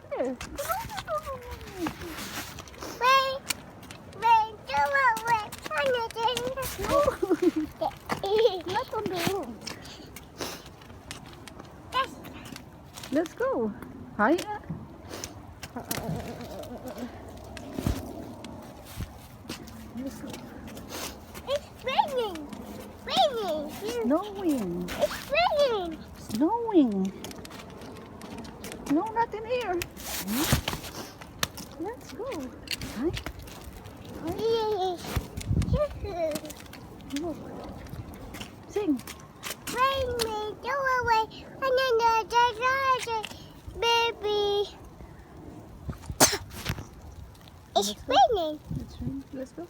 there. Not on the road. Let's go. Hi. Let's go. It's raining. Raining. Snowing. It's raining. Snowing. No, not in here. Let's go. Hi. Look. Sing. Raining. Go away. Baby. It's raining. It's raining. Let's go.